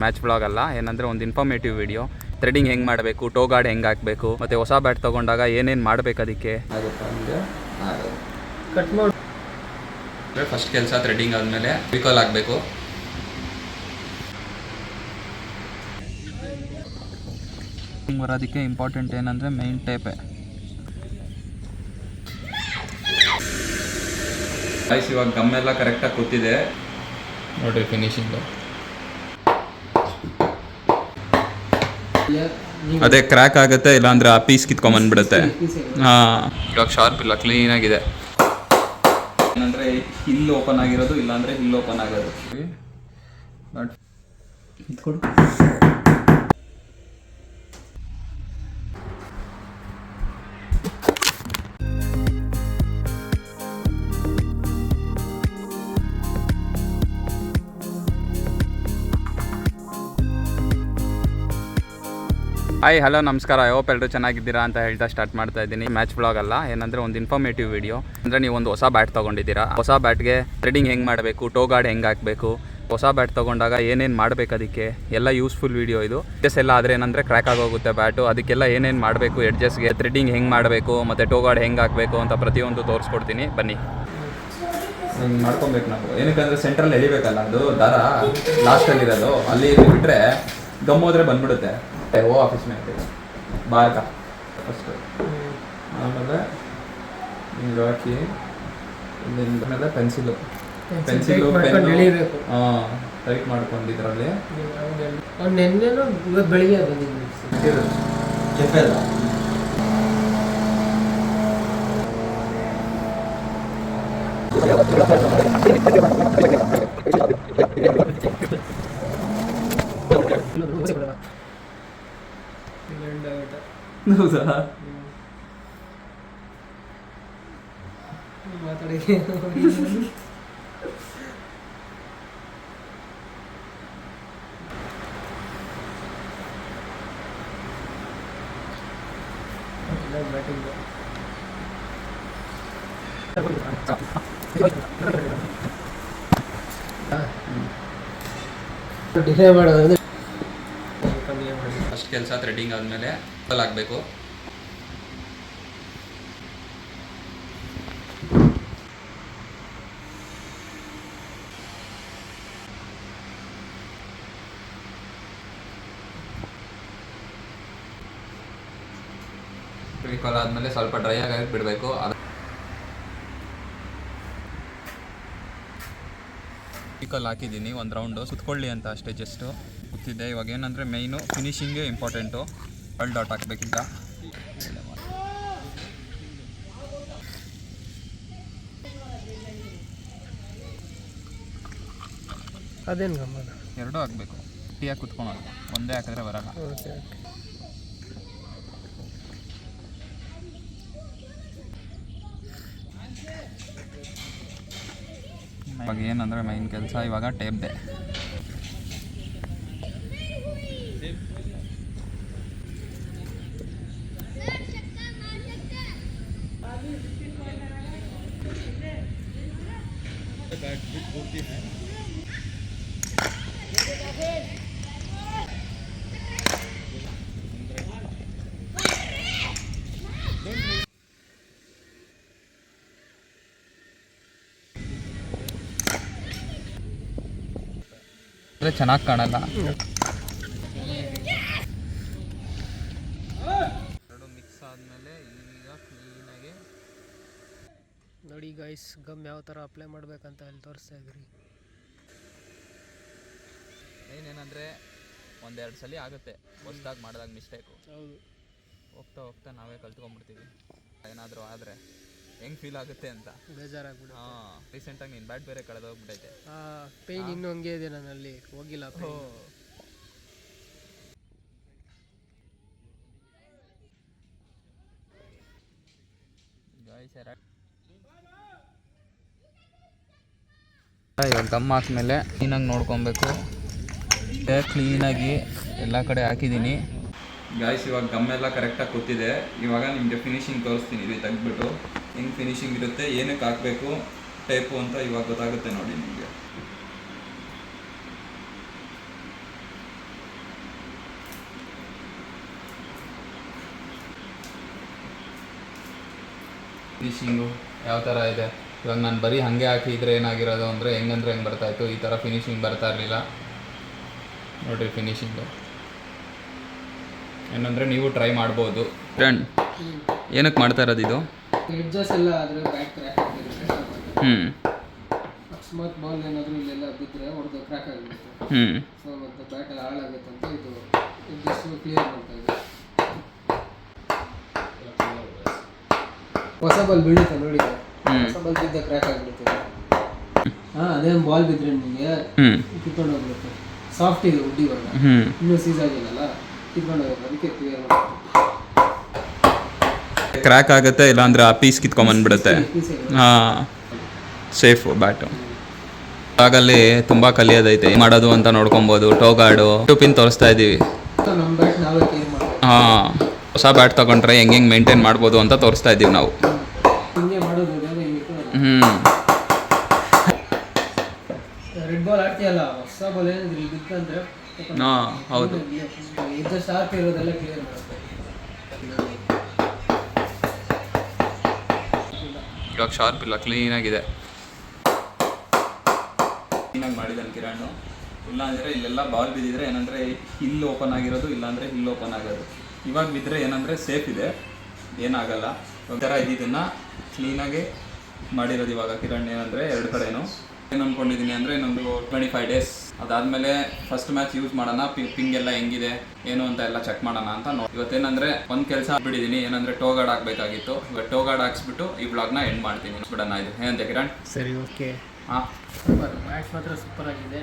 Match blog ಅಲ್ಲ, ಏನಂದರೆ ಒಂದು ಇನ್ಫಾರ್ಮೇಟಿವ್ ವಿಡಿಯೋ. ಥ್ರೆಡಿಂಗ್ ಹೆಂಗೆ ಮಾಡಬೇಕು, ಟೋ ಗಾರ್ಡ್ ಹೆಂಗೆ ಹಾಕಬೇಕು, ಮತ್ತು ಹೊಸ ಬ್ಯಾಟ್ ತೊಗೊಂಡಾಗ ಏನೇನು ಮಾಡಬೇಕು ಅದಕ್ಕೆ ಕಟ್ ಮಾಡಿ. ಫಸ್ಟ್ ಕೆಲಸ ಥ್ರೆಡಿಂಗ್ ಆದಮೇಲೆ ರಿಕಾಲ್ ಆಗಬೇಕು. ಬರೋದಕ್ಕೆ ಇಂಪಾರ್ಟೆಂಟ್ ಏನಂದರೆ ಮೈನ್ ಟೇಪೆ. ಗೈಸ್ ಇವಾಗ ಗಮ್ಮೆಲ್ಲ ಕರೆಕ್ಟಾಗಿ ಕೂತಿದೆ ನೋಡಿರಿ, ಫಿನಿಶಿಂಗು ಅದೇ ಕ್ರ್ಯಾಕ್ ಆಗುತ್ತೆ, ಇಲ್ಲಾಂದ್ರೆ ಆ ಪೀಸ್ ಕಿತ್ಕೊಂಬಂದ್ಬಿಡುತ್ತೆ. ಹಾಂ, ಇವಾಗ ಶಾರ್ಪ್ ಇಲ್ಲ, ಕ್ಲೀನಾಗಿದೆ. ಏನಂದರೆ ಹಿಲ್ ಓಪನ್ ಆಗಿರೋದು, ಇಲ್ಲಾಂದರೆ ಹಿಲ್ ಓಪನ್ ಆಗೋದು. ಬಟ್ ಇದ್ಕೊಡು. ಹಾಯ್ ಹಲೋ ನಮಸ್ಕಾರ. ಐ ಹೋಪ್ ಎಲ್ಲರೂ ಚೆನ್ನಾಗಿದ್ದೀರಾ ಅಂತ ಹೇಳ್ತಾ ಸ್ಟಾರ್ಟ್ ಮಾಡ್ತಾ ಇದ್ದೀನಿ. ಮ್ಯಾಚ್ ಬ್ಲಾಗ್ ಅಲ್ಲ, ಏನಂದರೆ ಒಂದು ಇನ್ಫಾರ್ಮೇಟಿವ್ ವಿಡಿಯೋ. ಅಂದರೆ ನೀವು ಒಂದು ಹೊಸ ಬ್ಯಾಟ್ ತೊಗೊಂಡಿದ್ದೀರಾ, ಹೊಸ ಬ್ಯಾಟ್ಗೆ ಥ್ರೆಡಿಂಗ್ ಹೆಂಗೆ ಮಾಡಬೇಕು, ಟೋ ಗಾರ್ಡ್ ಹೆಂಗೆ ಹಾಕಬೇಕು, ಹೊಸ ಬ್ಯಾಟ್ ತೊಗೊಂಡಾಗ ಏನೇನು ಮಾಡಬೇಕು ಅದಕ್ಕೆ ಎಲ್ಲ ಯೂಸ್ಫುಲ್ ವಿಡಿಯೋ ಇದು. ಎಡ್ಜಸ್ ಎಲ್ಲ ಆದರೆ ಏನಂದರೆ ಕ್ರ್ಯಾಕ್ ಆಗೋಗುತ್ತೆ ಬ್ಯಾಟು, ಅದಕ್ಕೆಲ್ಲ ಏನೇನು ಮಾಡಬೇಕು, ಎಡ್ಜಸ್ಗೆ ಥ್ರೆಡಿಂಗ್ ಹೆಂಗೆ ಮಾಡಬೇಕು ಮತ್ತು ಟೋ ಗಾರ್ಡ್ ಹೆಂಗೆ ಹಾಕಬೇಕು ಅಂತ ಪ್ರತಿಯೊಂದು ತೋರಿಸ್ಕೊಡ್ತೀನಿ, ಬನ್ನಿ. ಹಿಂಗೆ ಮಾಡ್ಕೊಬೇಕು ನಾವು, ಏನಕ್ಕಂದರೆ ಸೆಂಟ್ರಲ್ಲಿ ಎಳಿಬೇಕಲ್ಲ, ಅದು ದಾರ ಲಾಸ್ಟಲ್ಲಿರೋದು, ಅಲ್ಲಿ ಬಿಟ್ಟರೆ ಗಮ್ಮೋದ್ರೆ ಬಂದ್ಬಿಡುತ್ತೆ. ಓ ಆಫೀಸ್ ಮೇಲೆ ಬಾರ್ಕ ಫಸ್ಟು, ಆಮೇಲೆ ಹಿಂಗೆ ಹಾಕಿ ಮೇಲೆ ಪೆನ್ಸಿಲು ಹಾಂ ಟೈಟ್ ಮಾಡ್ಕೊಂಡು ಇದರಲ್ಲಿ ನೆನ್ನೆನೂ ಇವತ್ತು ಬೆಳಿಗ್ಗೆ ಬಂದಿದ್ದು ಹೌದಾ? ಮಾತಾಡಿ ಡಿಲೇ ಮಾಡೋದು. ಫಸ್ಟ್ ಕೆಲಸ ಥ್ರೆಡಿಂಗ್ ಆದಮೇಲೆ ಆಗಬೇಕು. ರಿಕಾಲ್ ಆದಮೇಲೆ ಸ್ವಲ್ಪ ಡ್ರೈ ಆಗಿ ಬಿಡಬೇಕು. ರಿಕಾಲ್ ಹಾಕಿದ್ದೀನಿ, ಒಂದು ರೌಂಡು ಸುತ್ಕೊಳ್ಳಿ ಅಂತ ಅಷ್ಟೇ, ಜಸ್ಟು ಗೊತ್ತಿದೆ. ಇವಾಗ ಏನಂದರೆ ಮೈನು ಫಿನಿಶಿಂಗೇ ಇಂಪಾರ್ಟೆಂಟು. ಅಲ್ ಡಾಟ್ ಹಾಕಬೇಕೀಗ. ಅದೇನು ಗಮ್ಮದ? ಎರಡೂ ಹಾಕಬೇಕು, ಟೀಯಾಗಿ ಕುತ್ಕೊಳೋದು, ಒಂದೇ ಹಾಕಿದ್ರೆ ಬರಲ್ಲ. ಇವಾಗ ಏನಂದರೆ ಮೈನ್ ಕೆಲಸ ಇವಾಗ ಟೇಪ್ದೆ. ಅಂದರೆ ಚೆನ್ನಾಗಿ ಕಾಣಲ್ಲ. ಎರಡು ಮಿಕ್ಸ್ ಆದಮೇಲೆ ಈಗ ಕ್ಲೀನಾಗಿ ನೋಡಿ ಗೈಸ್, ಗಮ್ ಯಾವ ಥರ ಅಪ್ಲೈ ಮಾಡ್ಬೇಕಂತ ಅಲ್ಲಿ ತೋರಿಸ್ತಾ ಇದ್ರಿ. ಏನೇನಂದರೆ ಒಂದೆರಡು ಸಲ ಆಗುತ್ತೆ ಹೊಸ್ದಾಗಿ ಮಾಡಿದಾಗ ಮಿಸ್ಟೇಕು. ಹೌದು, ಹೋಗ್ತಾ ಹೋಗ್ತಾ ನಾವೇ ಕಲ್ತ್ಕೊಂಡ್ಬಿಡ್ತೀವಿ. ಏನಾದರೂ ಆದರೆ ಹೆಂಗೆ ಫೀಲ್ ಆಗುತ್ತೆ ಅಂತ ಬೇಜಾರಾಗ್ಬಿಡು. ಹಾಂ, ರೀಸೆಂಟಾಗಿ ನೀನು ಬ್ಯಾಟ್ ಬೇರೆ ಕಳೆದೋಗ್ಬಿಟ್ಟೈತೆ. ಪೇಯ್ನ್ ಇನ್ನೂ ಹಂಗೆ ಇದೆ ನನ್ನಲ್ಲಿ, ಹೋಗಿಲ್ಲ. ಇವಾಗ ಗಮ್ ಹಾಕ್ಮೇಲೆ ಕ್ಲೀನಾಗಿ ನೋಡ್ಕೊಬೇಕು. ಕ್ಲೀನಾಗಿ ಎಲ್ಲ ಕಡೆ ಹಾಕಿದ್ದೀನಿ ಗಾಯ್ಸ್. ಇವಾಗ ಗಮ್ಮೆಲ್ಲ ಕರೆಕ್ಟಾಗಿ ಕೂತಿದೆ. ಇವಾಗ ನಿಮಗೆ ಫಿನಿಶಿಂಗ್ ತೋರಿಸ್ತೀನಿ, ಇದು ತೆಗೆದ್ಬಿಟ್ಟು ಹೆಂಗೆ ಫಿನಿಶಿಂಗ್ ಇರುತ್ತೆ, ಏನಕ್ಕೆ ಹಾಕಬೇಕು ಟೈಪು ಅಂತ ಇವಾಗ ಗೊತ್ತಾಗುತ್ತೆ ನೋಡಿ ನಿಮಗೆ. ಫಿನಿಶಿಂಗು ಯಾವ ಥರ ಇದೆ. ಇವಾಗ ನಾನು ಬರೀ ಹಾಗೆ ಹಾಕಿದರೆ ಏನಾಗಿರೋದು ಅಂದರೆ ಹೆಂಗೆ ಬರ್ತಾಯಿತ್ತು, ಈ ಥರ ಫಿನಿಶಿಂಗ್ ಬರ್ತಾ ಇರಲಿಲ್ಲ. ನೋಡಿರಿ ಫಿನಿಶಿಂಗು ಏನಂದರೆ ನೀವು ಟ್ರೈ ಮಾಡ್ಬೋದು. ಫ್ರೆಂಡ್ ಏನಕ್ಕೆ ಮಾಡ್ತಾ ಇರೋದು ಇದು? ಎಡ್ಜಸ್ ಎಲ್ಲ ಆದರೆ ಬ್ಯಾಟ್ ಕ್ರ್ಯಾಕ್ ಆಗಿರುತ್ತೆ. ಅಕಸ್ಮಾತ್ ಬಾಲ್ ಏನಾದರೂ ಇಲ್ಲೆಲ್ಲ ಬಿದ್ದರೆ ಹೊಡೆದು ಕ್ರ್ಯಾಕ್ ಆಗಿರುತ್ತೆ. ಸೊ ಮತ್ತು ಬ್ಯಾಟ್ ಎಲ್ಲ ಹಾಳಾಗುತ್ತೆ ಅಂತ ಇದು ಎಡ್ಜಸ್ ಕ್ಲಿಯರ್ ಮಾಡ್ತಾ ಇದೆ. ಹೊಸ ಬಾಲ್ ಬೀಳುತ್ತೆ ನೋಡಿ, ಹೊಸ ಬಾಲ್ ಬಿದ್ದ ಕ್ರ್ಯಾಕ್ ಆಗಿಬಿಡುತ್ತೆ. ಅದೇ ಬಾಲ್ ಬಿದ್ದರೆ ನಿಮಗೆ ಕಿತ್ಕೊಂಡು ಹೋಗ್ಬಿಡುತ್ತೆ. ಸಾಫ್ಟ್ ಇದೆ ವುಡ್ ಇವಾಗ, ಇನ್ನೂ ಸೀಸ್ ಆಗಿಲ್ಲಲ್ಲ, ಕಿತ್ಕೊಂಡು ಹೋಗುತ್ತೆ. ಅದಕ್ಕೆ ಕ್ಲಿಯರ್ ಮಾಡ್ತಾರೆ. ಕ್ರ್ಯಾಕ್ ಆಗುತ್ತೆ, ಇಲ್ಲಾಂದರೆ ಆ ಪೀಸ್ ಕಿತ್ಕೊಂಬಂದ್ಬಿಡುತ್ತೆ. ಹಾಂ, ಸೇಫು ಬ್ಯಾಟು. ಆಗಲ್ಲಿ ತುಂಬ ಕಲಿಯೋದೈತೆ, ಮಾಡೋದು ಅಂತ ನೋಡ್ಕೊಬೋದು. ಟೋಗಾರ್ಡು ಪಿನ್ ತೋರಿಸ್ತಾ ಇದ್ದೀವಿ. ನಮ್ಮ ಬ್ಯಾಟ್ ನಾವೇ ಕ್ಲಿಯರ್ ಮಾಡ್ತೀವಿ. ಹಾಂ, ಹೊಸ ಬ್ಯಾಟ್ ತೊಗೊಂಡ್ರೆ ಹೆಂಗೆ ಮೇಂಟೈನ್ ಮಾಡ್ಬೋದು ಅಂತ ತೋರಿಸ್ತಾ ಇದ್ದೀವಿ ನಾವು. ಹಿಂಗೆ ಮಾಡೋದು ರೆಡ್ ಬಾಲ್ ಆಡ್ತೀಯಲ್ಲ, ಹೊಸ ಬಾಲ್ ಏನಿದ್ರೆ ಇಲ್ಲಿ ಬಿತ್ತಂದ್ರೆ ಹಾಂ ಹೌದು, ಇದು ಶಾರ್ಪ್ ಇರೋದೆಲ್ಲ ಕ್ಲಿಯರ್ ಮಾಡುತ್ತೆ. ಇವಾಗ ಶಾರ್ಪ್ ಇಲ್ಲ, ಕ್ಲೀನಾಗಿದೆ. ಕ್ಲೀನಾಗಿ ಮಾಡಿದ್ದಾನೆ ಕಿರಣ್. ಇಲ್ಲ ಅಂದರೆ ಇಲ್ಲೆಲ್ಲ ಬಾಲ್ ಬಿದ್ದಿದ್ರೆ ಏನಂದರೆ ಹಿಲ್ ಓಪನ್ ಆಗಿರೋದು, ಇಲ್ಲಾಂದರೆ ಹಿಲ್ ಓಪನ್ ಆಗೋದು. ಇವಾಗ ಬಿದ್ದರೆ ಏನಂದರೆ ಸೇಫ್ ಇದೆ, ಏನಾಗಲ್ಲ. ಒಂಥರ ಇದನ್ನು ಕ್ಲೀನಾಗಿ ಮಾಡಿರೋದು ಇವಾಗ ಕಿರಣ್. ಏನಂದರೆ ಎರಡು ಕಡೆನೂ ಏನು ಅಂದ್ಕೊಂಡಿದ್ದೀನಿ ಅಂದರೆ ಇನ್ನೊಂದು 25 days ಅದಾದಮೇಲೆ ಫಸ್ಟ್ ಮ್ಯಾಚ್ ಯೂಸ್ ಮಾಡೋಣ. ಪಿಂಗ್ ಎಲ್ಲ ಹೆಂಗಿದೆ ಏನು ಅಂತ ಎಲ್ಲ ಚೆಕ್ ಮಾಡೋಣ ಅಂತ ನೋಡಿ. ಇವತ್ತೇನಂದರೆ ಒಂದು ಕೆಲಸ ಬಿಟ್ಟಿದ್ದೀನಿ, ಏನಂದರೆ ಟೋಗಾರ್ಡ್ ಹಾಕಬೇಕಾಗಿತ್ತು. ಇವಾಗ ಟೋಗಾರ್ಡ್ ಹಾಕ್ಸ್ಬಿಟ್ಟು ಈ ಬ್ಲಾಗ್ನ ಎಂಡ್ ಮಾಡ್ತೀನಿ. ಬಿಡೋಣ ಇದು ಏನಂತೆ ಕಿರಣ್? ಸರಿ, ಓಕೆ. ಹಾಂ, ಸೂಪರ್, ಮ್ಯಾಚ್ ಮಾತ್ರ ಸೂಪರ್ ಆಗಿದೆ.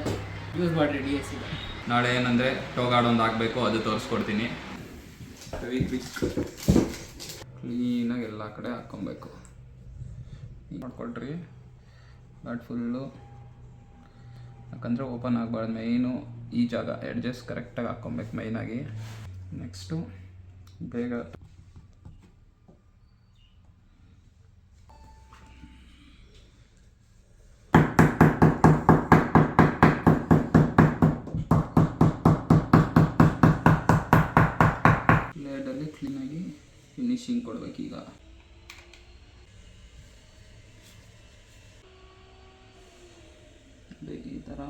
ಯೂಸ್ ಮಾಡಿರಿ DS ಈಗ. ನಾಳೆ ಏನಂದರೆ ಟೋಗಾರ್ಡ್ ಒಂದು ಹಾಕಬೇಕು, ಅದು ತೋರಿಸ್ಕೊಡ್ತೀನಿ. ಕ್ಲೀನಾಗಿ ಎಲ್ಲ ಕಡೆ ಹಾಕ್ಕೊಬೇಕು. ಮಾಡ್ಕೊಳ್ರಿ ಬ್ಯಾಟ್ ಫುಲ್ಲು, ಯಾಕಂದರೆ ಓಪನ್ ಆಗಬಾರ್ದು. ಮೈನು ಈ ಜಾಗ ಎಡ್ಜಸ್ ಕರೆಕ್ಟಾಗಿ ಹಾಕ್ಕೊಬೇಕು ಮೈನಾಗಿ. ನೆಕ್ಸ್ಟು ಬೇಗ ಲೇಡಲ್ಲಿ ಕ್ಲೀನಾಗಿ ಫಿನಿಶಿಂಗ್ ಕೊಡ್ಬೇಕೀಗ. ಈ ಥರ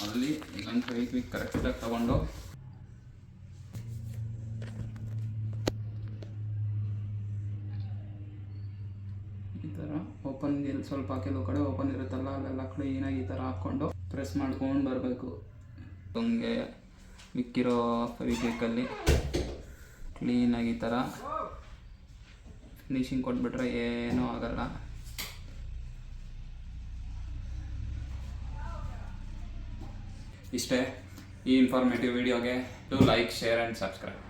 ಅಲ್ಲಿ ಈಗ ಕ್ವಿಕ್ ಕರೆಕ್ಟಾಗಿ ತಗೊಂಡು ಈ ಥರ ಓಪನ್ ಇಲ್ಲಿ ಸ್ವಲ್ಪ ಕೆಲವು ಕಡೆ ಓಪನ್ ಇರುತ್ತಲ್ಲ, ಅಲ್ಲೆಲ್ಲ ಕ್ಲೀನಾಗಿ ಈ ಥರ ಹಾಕ್ಕೊಂಡು ಪ್ರೆಸ್ ಮಾಡ್ಕೊಂಡು ಬರಬೇಕು. ಹಂಗೆ ಮಿಕ್ಕಿರೋ ಫೆವಿಕ್ವಿಕ್ಕಲ್ಲಿ ಕ್ಲೀನಾಗಿ ಈ ಥರ ಫಿನಿಶಿಂಗ್ ಕೊಟ್ಬಿಟ್ರೆ ಏನೂ ಆಗಲ್ಲ. ಇಷ್ಟೇ ಈ ಇನ್ಫಾರ್ಮೇಟಿವ್ ವಿಡಿಯೋಗೆ. To like, share and subscribe.